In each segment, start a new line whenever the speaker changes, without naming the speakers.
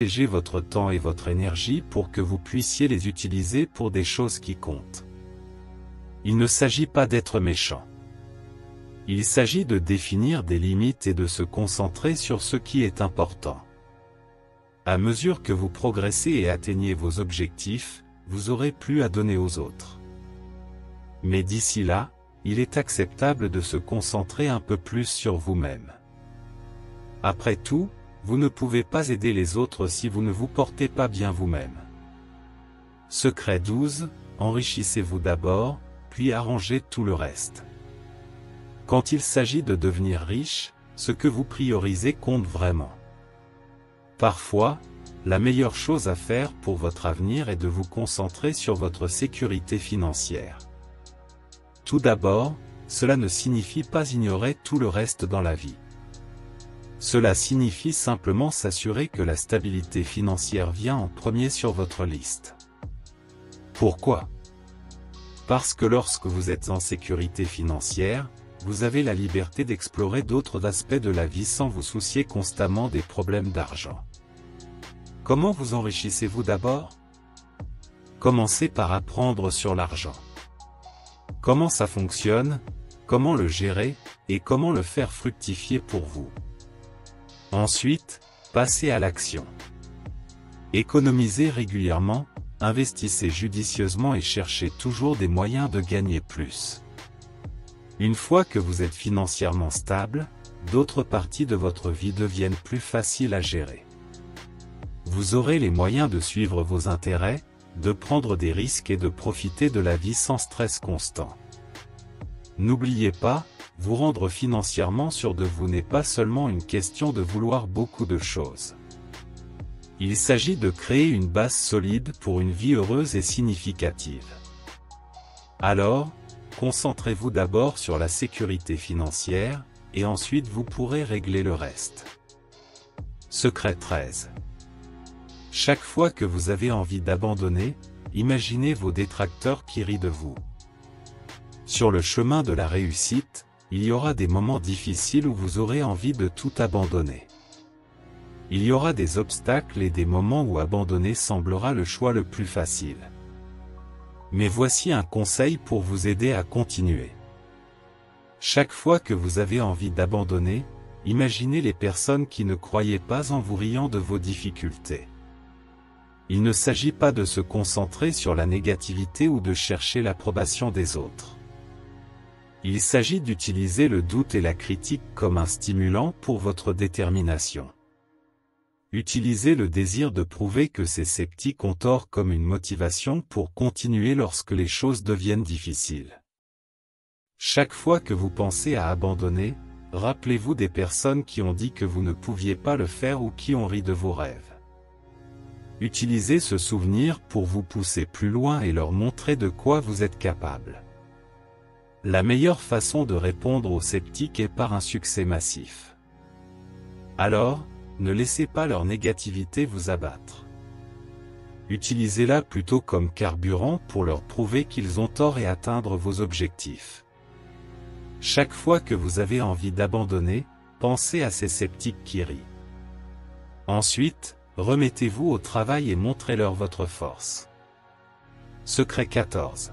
Protégez votre temps et votre énergie pour que vous puissiez les utiliser pour des choses qui comptent. Il ne s'agit pas d'être méchant. Il s'agit de définir des limites et de se concentrer sur ce qui est important. À mesure que vous progressez et atteignez vos objectifs, vous aurez plus à donner aux autres. Mais d'ici là, il est acceptable de se concentrer un peu plus sur vous-même. Après tout, vous ne pouvez pas aider les autres si vous ne vous portez pas bien vous-même. Secret 12, enrichissez-vous d'abord, puis arrangez tout le reste. Quand il s'agit de devenir riche, ce que vous priorisez compte vraiment. Parfois, la meilleure chose à faire pour votre avenir est de vous concentrer sur votre sécurité financière. Tout d'abord, cela ne signifie pas ignorer tout le reste dans la vie. Cela signifie simplement s'assurer que la stabilité financière vient en premier sur votre liste. Pourquoi? Parce que lorsque vous êtes en sécurité financière, vous avez la liberté d'explorer d'autres aspects de la vie sans vous soucier constamment des problèmes d'argent. Comment vous enrichissez-vous d'abord? Commencez par apprendre sur l'argent. Comment ça fonctionne, comment le gérer, et comment le faire fructifier pour vous. Ensuite, passez à l'action. Économisez régulièrement, investissez judicieusement et cherchez toujours des moyens de gagner plus. Une fois que vous êtes financièrement stable, d'autres parties de votre vie deviennent plus faciles à gérer. Vous aurez les moyens de suivre vos intérêts, de prendre des risques et de profiter de la vie sans stress constant. N'oubliez pas, vous rendre financièrement sûr de vous n'est pas seulement une question de vouloir beaucoup de choses. Il s'agit de créer une base solide pour une vie heureuse et significative. Alors, concentrez-vous d'abord sur la sécurité financière, et ensuite vous pourrez régler le reste. Secret 13. Chaque fois que vous avez envie d'abandonner, imaginez vos détracteurs qui rient de vous. Sur le chemin de la réussite, il y aura des moments difficiles où vous aurez envie de tout abandonner. Il y aura des obstacles et des moments où abandonner semblera le choix le plus facile. Mais voici un conseil pour vous aider à continuer. Chaque fois que vous avez envie d'abandonner, imaginez les personnes qui ne croyaient pas en vous riant de vos difficultés. Il ne s'agit pas de se concentrer sur la négativité ou de chercher l'approbation des autres. Il s'agit d'utiliser le doute et la critique comme un stimulant pour votre détermination. Utilisez le désir de prouver que ces sceptiques ont tort comme une motivation pour continuer lorsque les choses deviennent difficiles. Chaque fois que vous pensez à abandonner, rappelez-vous des personnes qui ont dit que vous ne pouviez pas le faire ou qui ont ri de vos rêves. Utilisez ce souvenir pour vous pousser plus loin et leur montrer de quoi vous êtes capable. La meilleure façon de répondre aux sceptiques est par un succès massif. Alors, ne laissez pas leur négativité vous abattre. Utilisez-la plutôt comme carburant pour leur prouver qu'ils ont tort et atteindre vos objectifs. Chaque fois que vous avez envie d'abandonner, pensez à ces sceptiques qui rient. Ensuite, remettez-vous au travail et montrez-leur votre force. Secret 14.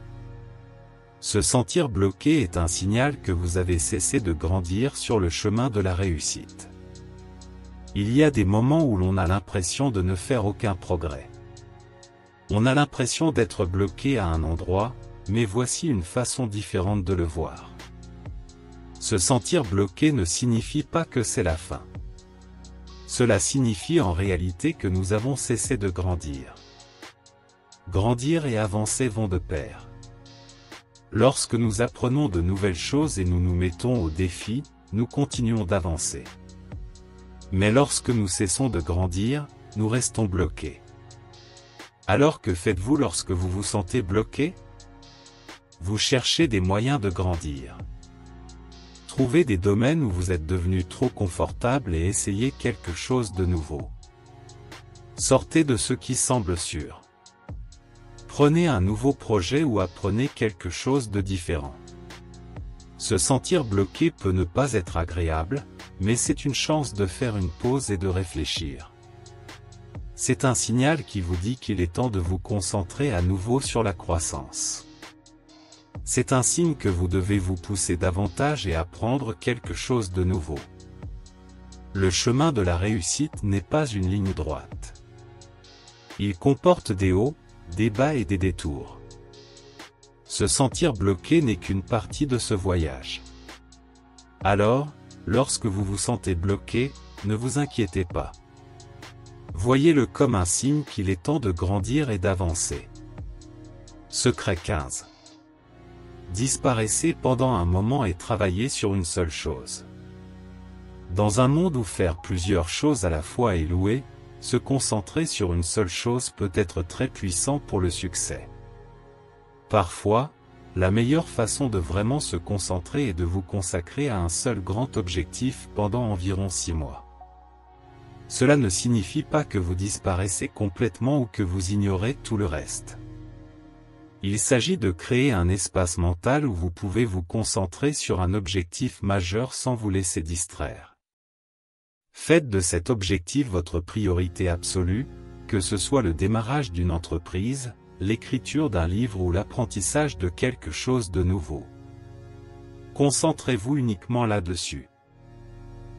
Se sentir bloqué est un signal que vous avez cessé de grandir sur le chemin de la réussite. Il y a des moments où l'on a l'impression de ne faire aucun progrès. On a l'impression d'être bloqué à un endroit, mais voici une façon différente de le voir. Se sentir bloqué ne signifie pas que c'est la fin. Cela signifie en réalité que nous avons cessé de grandir. Grandir et avancer vont de pair. Lorsque nous apprenons de nouvelles choses et nous nous mettons au défi, nous continuons d'avancer. Mais lorsque nous cessons de grandir, nous restons bloqués. Alors que faites-vous lorsque vous vous sentez bloqué? Vous cherchez des moyens de grandir. Trouvez des domaines où vous êtes devenu trop confortable et essayez quelque chose de nouveau. Sortez de ce qui semble sûr. Prenez un nouveau projet ou apprenez quelque chose de différent. Se sentir bloqué peut ne pas être agréable, mais c'est une chance de faire une pause et de réfléchir. c'est un signal qui vous dit qu'il est temps de vous concentrer à nouveau sur la croissance. C'est un signe que vous devez vous pousser davantage et apprendre quelque chose de nouveau. Le chemin de la réussite n'est pas une ligne droite. Il comporte des hauts, des bas et des détours. Se sentir bloqué n'est qu'une partie de ce voyage. Alors, lorsque vous vous sentez bloqué, ne vous inquiétez pas. Voyez-le comme un signe qu'il est temps de grandir et d'avancer. Secret 15. Disparaissez pendant un moment et travaillez sur une seule chose. Dans un monde où faire plusieurs choses à la fois est loué, se concentrer sur une seule chose peut être très puissant pour le succès. Parfois, la meilleure façon de vraiment se concentrer est de vous consacrer à un seul grand objectif pendant environ 6 mois. Cela ne signifie pas que vous disparaissez complètement ou que vous ignorez tout le reste. Il s'agit de créer un espace mental où vous pouvez vous concentrer sur un objectif majeur sans vous laisser distraire. Faites de cet objectif votre priorité absolue, que ce soit le démarrage d'une entreprise, l'écriture d'un livre ou l'apprentissage de quelque chose de nouveau. Concentrez-vous uniquement là-dessus.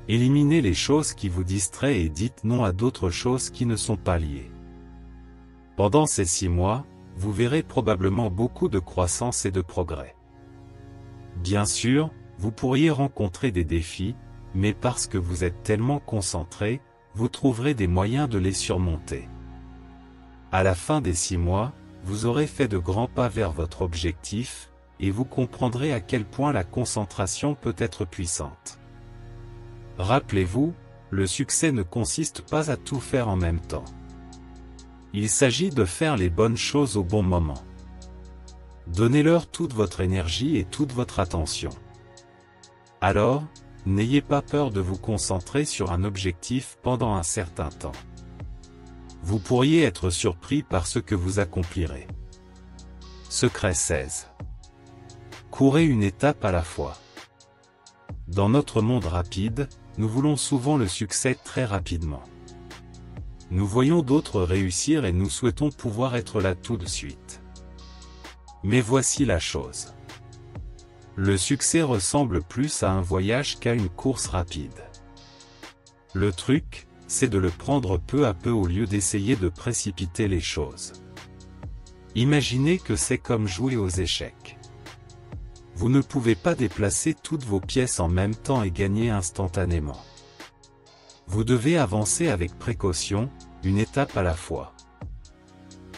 Éliminez les choses qui vous distraient et dites non à d'autres choses qui ne sont pas liées. Pendant ces 6 mois, vous verrez probablement beaucoup de croissance et de progrès. Bien sûr, vous pourriez rencontrer des défis, mais parce que vous êtes tellement concentré, vous trouverez des moyens de les surmonter. À la fin des 6 mois, vous aurez fait de grands pas vers votre objectif, et vous comprendrez à quel point la concentration peut être puissante. Rappelez-vous, le succès ne consiste pas à tout faire en même temps. Il s'agit de faire les bonnes choses au bon moment. Donnez-leur toute votre énergie et toute votre attention. Alors, n'ayez pas peur de vous concentrer sur un objectif pendant un certain temps. Vous pourriez être surpris par ce que vous accomplirez. Secret 16. Courez une étape à la fois. Dans notre monde rapide, nous voulons souvent le succès très rapidement. Nous voyons d'autres réussir et nous souhaitons pouvoir être là tout de suite. Mais voici la chose. Le succès ressemble plus à un voyage qu'à une course rapide. Le truc, c'est de le prendre peu à peu au lieu d'essayer de précipiter les choses. Imaginez que c'est comme jouer aux échecs. Vous ne pouvez pas déplacer toutes vos pièces en même temps et gagner instantanément. Vous devez avancer avec précaution, une étape à la fois.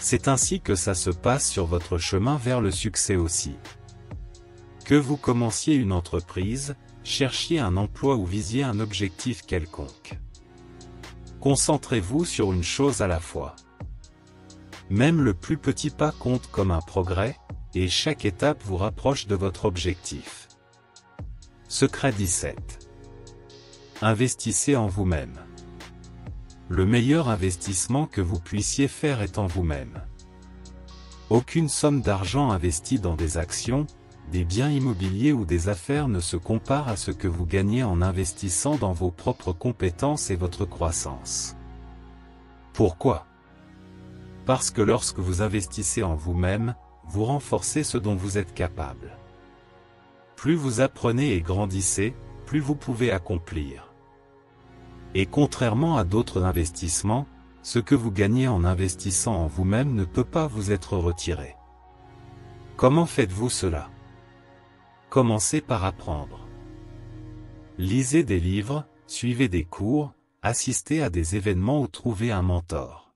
C'est ainsi que ça se passe sur votre chemin vers le succès aussi. Que vous commenciez une entreprise, cherchiez un emploi ou visiez un objectif quelconque. Concentrez-vous sur une chose à la fois. Même le plus petit pas compte comme un progrès, et chaque étape vous rapproche de votre objectif. Secret 17. Investissez en vous-même. Le meilleur investissement que vous puissiez faire est en vous-même. Aucune somme d'argent investie dans des actions, des biens immobiliers ou des affaires ne se compare à ce que vous gagnez en investissant dans vos propres compétences et votre croissance. Pourquoi ? Parce que lorsque vous investissez en vous-même, vous renforcez ce dont vous êtes capable. Plus vous apprenez et grandissez, plus vous pouvez accomplir. Et contrairement à d'autres investissements, ce que vous gagnez en investissant en vous-même ne peut pas vous être retiré. Comment faites-vous cela ? Commencez par apprendre. Lisez des livres, suivez des cours, assistez à des événements ou trouvez un mentor.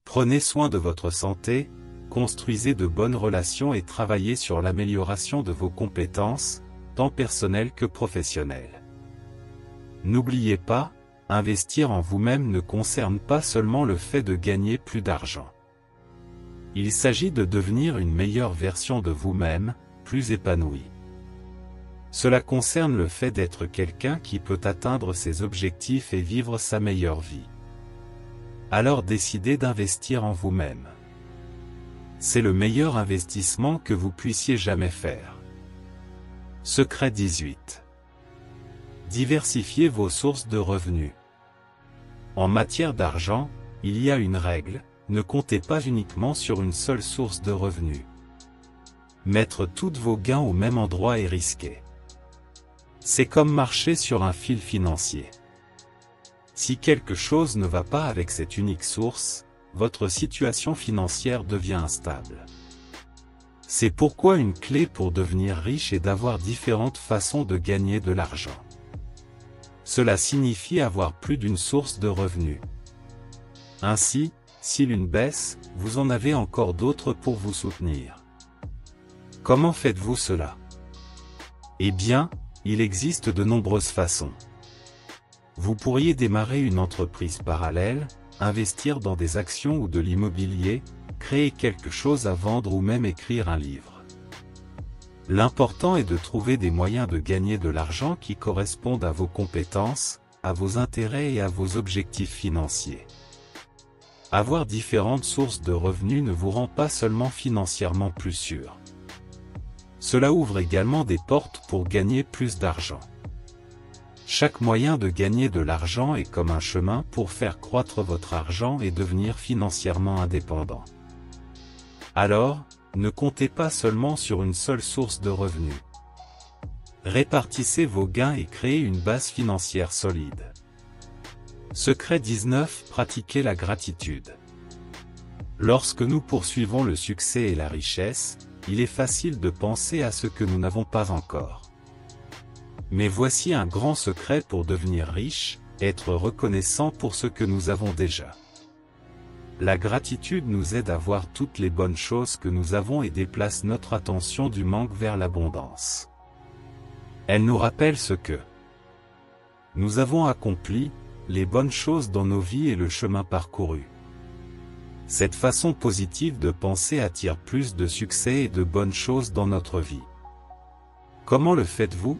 Prenez soin de votre santé, construisez de bonnes relations et travaillez sur l'amélioration de vos compétences, tant personnelles que professionnelles. N'oubliez pas, investir en vous-même ne concerne pas seulement le fait de gagner plus d'argent. Il s'agit de devenir une meilleure version de vous-même, plus épanouie. Cela concerne le fait d'être quelqu'un qui peut atteindre ses objectifs et vivre sa meilleure vie. Alors décidez d'investir en vous-même. C'est le meilleur investissement que vous puissiez jamais faire. Secret 18. Diversifiez vos sources de revenus. En matière d'argent, il y a une règle, ne comptez pas uniquement sur une seule source de revenus. Mettre tous vos gains au même endroit est risqué. C'est comme marcher sur un fil financier. Si quelque chose ne va pas avec cette unique source, votre situation financière devient instable. C'est pourquoi une clé pour devenir riche est d'avoir différentes façons de gagner de l'argent. Cela signifie avoir plus d'une source de revenus. Ainsi, si l'une baisse, vous en avez encore d'autres pour vous soutenir. Comment faites-vous cela? Eh bien, il existe de nombreuses façons. Vous pourriez démarrer une entreprise parallèle, investir dans des actions ou de l'immobilier, créer quelque chose à vendre ou même écrire un livre. L'important est de trouver des moyens de gagner de l'argent qui correspondent à vos compétences, à vos intérêts et à vos objectifs financiers. Avoir différentes sources de revenus ne vous rend pas seulement financièrement plus sûr. Cela ouvre également des portes pour gagner plus d'argent. Chaque moyen de gagner de l'argent est comme un chemin pour faire croître votre argent et devenir financièrement indépendant. Alors, ne comptez pas seulement sur une seule source de revenus. Répartissez vos gains et créez une base financière solide. Secret 19. Pratiquez la gratitude. Lorsque nous poursuivons le succès et la richesse, il est facile de penser à ce que nous n'avons pas encore. Mais voici un grand secret pour devenir riche, être reconnaissant pour ce que nous avons déjà. La gratitude nous aide à voir toutes les bonnes choses que nous avons et déplace notre attention du manque vers l'abondance. Elle nous rappelle ce que nous avons accompli, les bonnes choses dans nos vies et le chemin parcouru. Cette façon positive de penser attire plus de succès et de bonnes choses dans notre vie. Comment le faites-vous?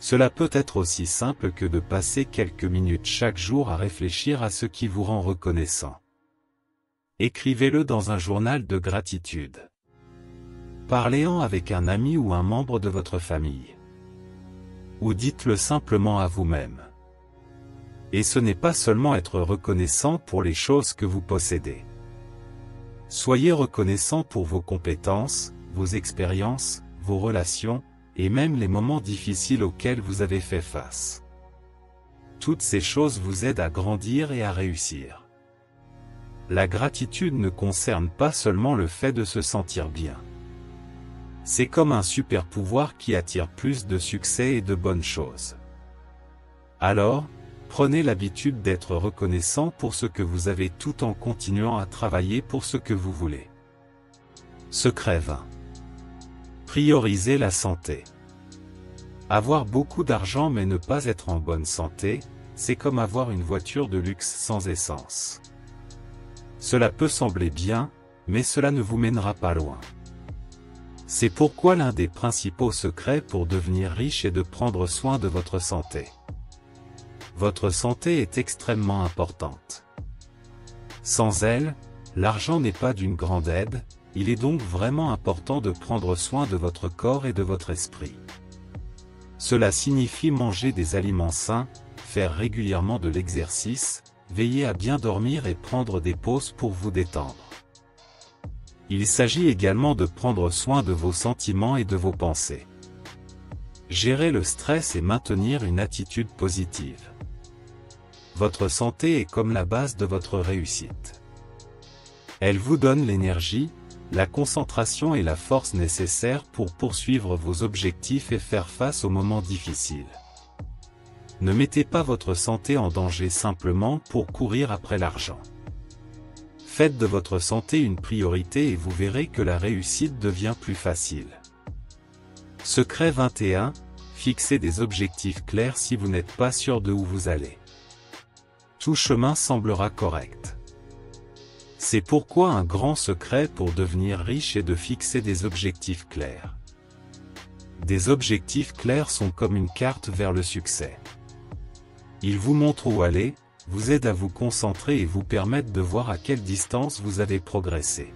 Cela peut être aussi simple que de passer quelques minutes chaque jour à réfléchir à ce qui vous rend reconnaissant. Écrivez-le dans un journal de gratitude. Parlez-en avec un ami ou un membre de votre famille. Ou dites-le simplement à vous-même. Et ce n'est pas seulement être reconnaissant pour les choses que vous possédez. Soyez reconnaissant pour vos compétences, vos expériences, vos relations, et même les moments difficiles auxquels vous avez fait face. Toutes ces choses vous aident à grandir et à réussir. La gratitude ne concerne pas seulement le fait de se sentir bien. C'est comme un super pouvoir qui attire plus de succès et de bonnes choses. Alors, prenez l'habitude d'être reconnaissant pour ce que vous avez tout en continuant à travailler pour ce que vous voulez. Secret 20. Priorisez la santé. Avoir beaucoup d'argent mais ne pas être en bonne santé, c'est comme avoir une voiture de luxe sans essence. Cela peut sembler bien, mais cela ne vous mènera pas loin. C'est pourquoi l'un des principaux secrets pour devenir riche est de prendre soin de votre santé. Votre santé est extrêmement importante. Sans elle, l'argent n'est pas d'une grande aide, il est donc vraiment important de prendre soin de votre corps et de votre esprit. Cela signifie manger des aliments sains, faire régulièrement de l'exercice, veiller à bien dormir et prendre des pauses pour vous détendre. Il s'agit également de prendre soin de vos sentiments et de vos pensées. Gérer le stress et maintenir une attitude positive. Votre santé est comme la base de votre réussite. Elle vous donne l'énergie, la concentration et la force nécessaires pour poursuivre vos objectifs et faire face aux moments difficiles. Ne mettez pas votre santé en danger simplement pour courir après l'argent. Faites de votre santé une priorité et vous verrez que la réussite devient plus facile. Secret 21. Fixez des objectifs clairs si vous n'êtes pas sûr de où vous allez. Tout chemin semblera correct. C'est pourquoi un grand secret pour devenir riche est de fixer des objectifs clairs. Des objectifs clairs sont comme une carte vers le succès. Ils vous montrent où aller, vous aident à vous concentrer et vous permettent de voir à quelle distance vous avez progressé.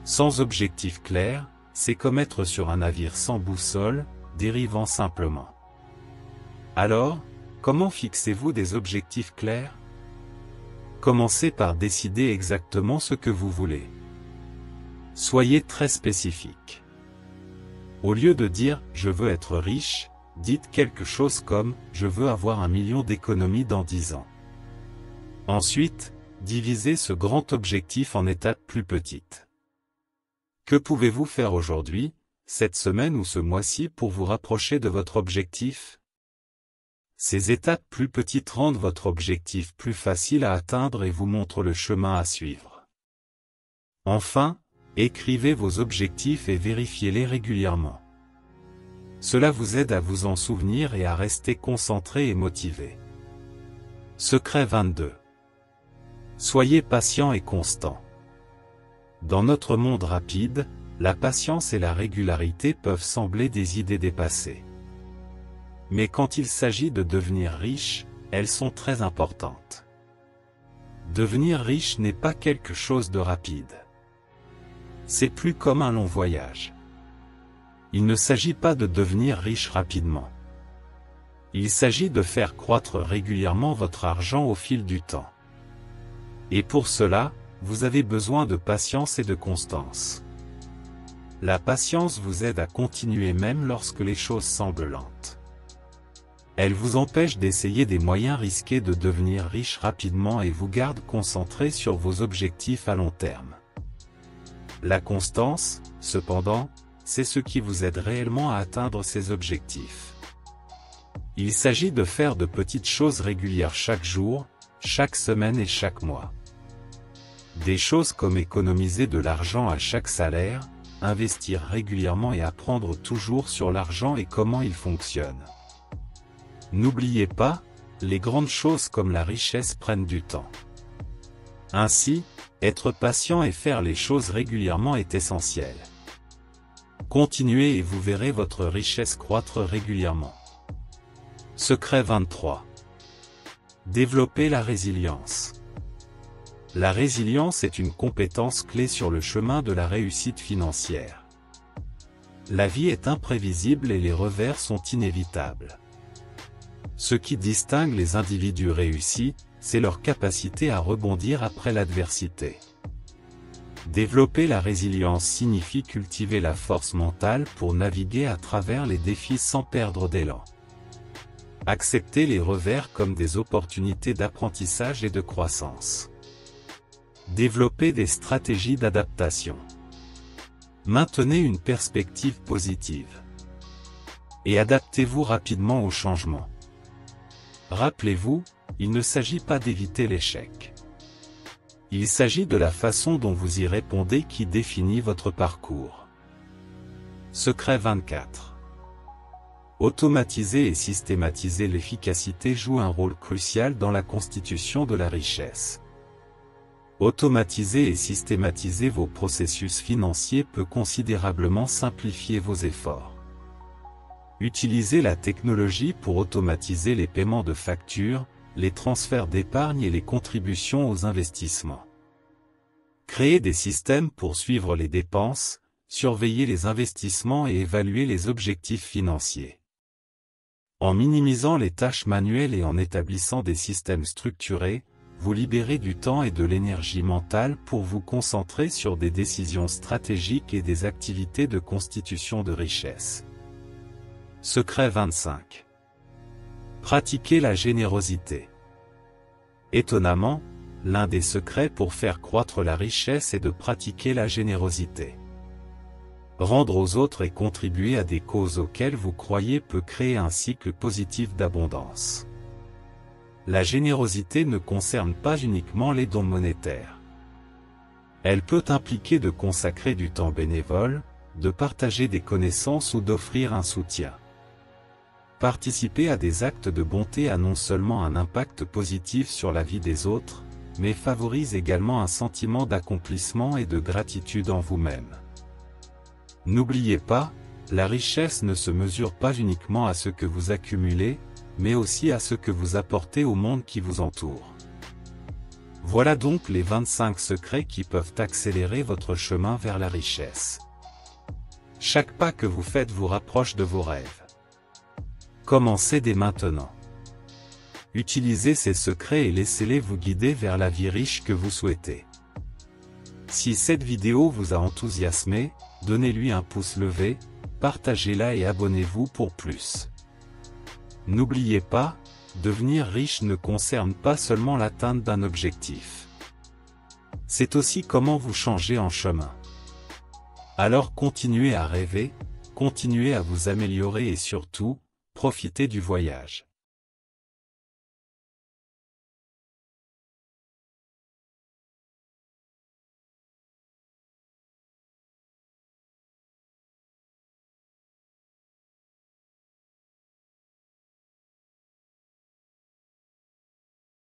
Sans objectif clair, c'est comme être sur un navire sans boussole, dérivant simplement. Alors, comment fixez-vous des objectifs clairs? Commencez par décider exactement ce que vous voulez. Soyez très spécifique. Au lieu de dire « je veux être riche », dites quelque chose comme « je veux avoir 1 million d'économies dans 10 ans ». Ensuite, divisez ce grand objectif en étapes plus petites. Que pouvez-vous faire aujourd'hui, cette semaine ou ce mois-ci pour vous rapprocher de votre objectif? Ces étapes plus petites rendent votre objectif plus facile à atteindre et vous montrent le chemin à suivre. Enfin, écrivez vos objectifs et vérifiez-les régulièrement. Cela vous aide à vous en souvenir et à rester concentré et motivé. Secret 22. Soyez patient et constant. Dans notre monde rapide, la patience et la régularité peuvent sembler des idées dépassées. Mais quand il s'agit de devenir riche, elles sont très importantes. Devenir riche n'est pas quelque chose de rapide. C'est plus comme un long voyage. Il ne s'agit pas de devenir riche rapidement. Il s'agit de faire croître régulièrement votre argent au fil du temps. Et pour cela, vous avez besoin de patience et de constance. La patience vous aide à continuer même lorsque les choses semblent lentes. Elle vous empêche d'essayer des moyens risqués de devenir riche rapidement et vous garde concentré sur vos objectifs à long terme. La constance, cependant, c'est ce qui vous aide réellement à atteindre ces objectifs. Il s'agit de faire de petites choses régulières chaque jour, chaque semaine et chaque mois. Des choses comme économiser de l'argent à chaque salaire, investir régulièrement et apprendre toujours sur l'argent et comment il fonctionne. N'oubliez pas, les grandes choses comme la richesse prennent du temps. Ainsi, être patient et faire les choses régulièrement est essentiel. Continuez et vous verrez votre richesse croître régulièrement. Secret 23. Développer la résilience. La résilience est une compétence clé sur le chemin de la réussite financière. La vie est imprévisible et les revers sont inévitables. Ce qui distingue les individus réussis, c'est leur capacité à rebondir après l'adversité. Développer la résilience signifie cultiver la force mentale pour naviguer à travers les défis sans perdre d'élan. Accepter les revers comme des opportunités d'apprentissage et de croissance. Développer des stratégies d'adaptation. Maintenez une perspective positive. Et adaptez-vous rapidement au changement. Rappelez-vous, il ne s'agit pas d'éviter l'échec. Il s'agit de la façon dont vous y répondez qui définit votre parcours. Secret 24. Automatiser et systématiser l'efficacité joue un rôle crucial dans la constitution de la richesse. Automatiser et systématiser vos processus financiers peut considérablement simplifier vos efforts. Utilisez la technologie pour automatiser les paiements de factures, les transferts d'épargne et les contributions aux investissements. Créez des systèmes pour suivre les dépenses, surveiller les investissements et évaluer les objectifs financiers. En minimisant les tâches manuelles et en établissant des systèmes structurés, vous libérez du temps et de l'énergie mentale pour vous concentrer sur des décisions stratégiques et des activités de constitution de richesse. Secret 25. Pratiquez la générosité. Étonnamment, l'un des secrets pour faire croître la richesse est de pratiquer la générosité. Rendre aux autres et contribuer à des causes auxquelles vous croyez peut créer un cycle positif d'abondance. La générosité ne concerne pas uniquement les dons monétaires. Elle peut impliquer de consacrer du temps bénévole, de partager des connaissances ou d'offrir un soutien. Participer à des actes de bonté a non seulement un impact positif sur la vie des autres, mais favorise également un sentiment d'accomplissement et de gratitude en vous-même. N'oubliez pas, la richesse ne se mesure pas uniquement à ce que vous accumulez, mais aussi à ce que vous apportez au monde qui vous entoure. Voilà donc les 25 secrets qui peuvent accélérer votre chemin vers la richesse. Chaque pas que vous faites vous rapproche de vos rêves. Commencez dès maintenant. Utilisez ces secrets et laissez-les vous guider vers la vie riche que vous souhaitez. Si cette vidéo vous a enthousiasmé, donnez-lui un pouce levé, partagez-la et abonnez-vous pour plus. N'oubliez pas, devenir riche ne concerne pas seulement l'atteinte d'un objectif. C'est aussi comment vous changez en chemin. Alors continuez à rêver, continuez à vous améliorer et surtout, profitez du voyage.